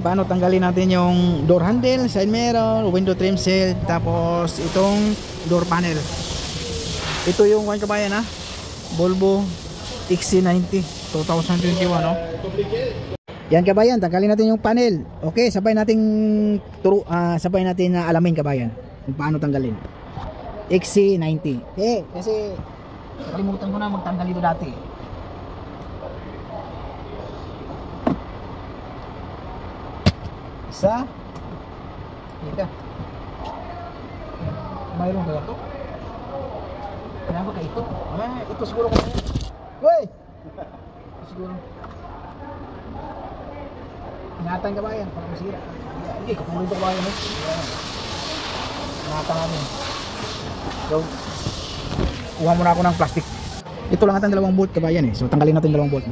Paano tanggalin natin yung door handle, side mirror, window trim seal, tapos itong door panel. Ito yung mga kabayan ha, Volvo XC90 2021 no? Yan kabayan, tanggalin natin yung panel. Okay, sabay natin na alamin kabayan kung paano tanggalin XC90. Kasi kalimutan ko na magtanggal ito dati. Isa. Ika. Mayroon kaya ito? Kenapa kayak itu? Itu siguro kaya. Woi! Itu siguro. Ingatan ka ba yan? Para masira. Hindi, kapulong ito ka ba yan? Ingatan namin. So, kuha muna ako ng plastic. Ito lang at ang dalawang bolt ka ba yan eh. So, tanggalin natin dalawang bolt.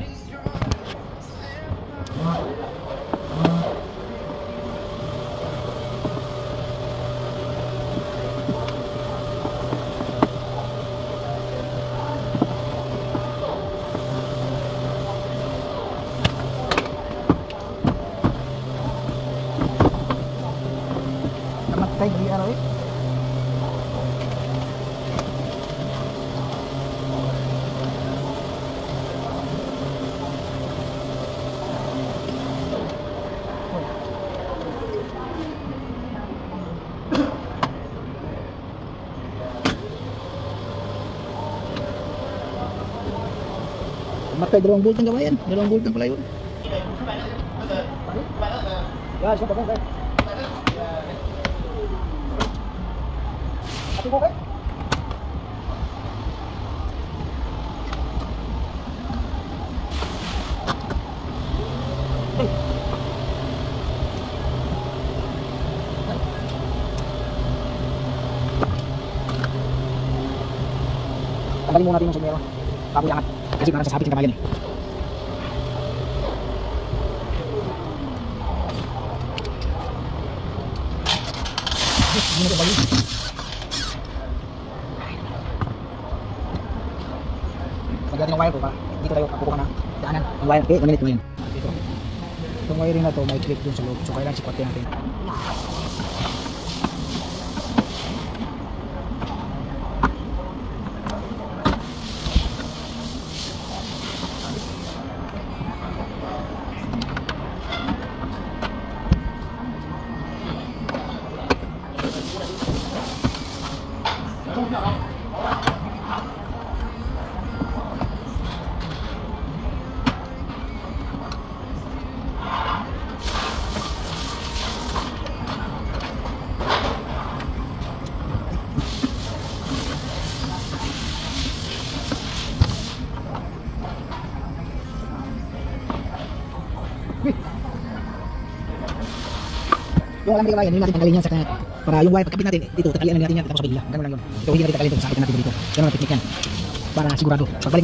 Kayak di arah ini. Makai dalawang bolt ang kabayan, dalawang bolt ang pala yun. Ya, siapa kan? Ito okay? Tanggalin muna natin yung sombrero bago iangat kasi parang sasabit yung kabayan eh. Hindi na ito balik. Lagyan natin yung wire ko para dito tayo pupukan na daanan ang wire. Okay, 1 minute ngayon. Dito. Itong wiring na to may clip dun sa loob. So kailangan sipatin natin. Yung alam kabayan, yun natin tanggalin yan sa kanya para yung wire pagkabit natin dito, tatalian natin yan tapos sa bigla. Ganun lang yun. Ito hindi natin tanggalin ito, sakitin natin dito. Ganun ang technique yan para sigurado. Pagbalik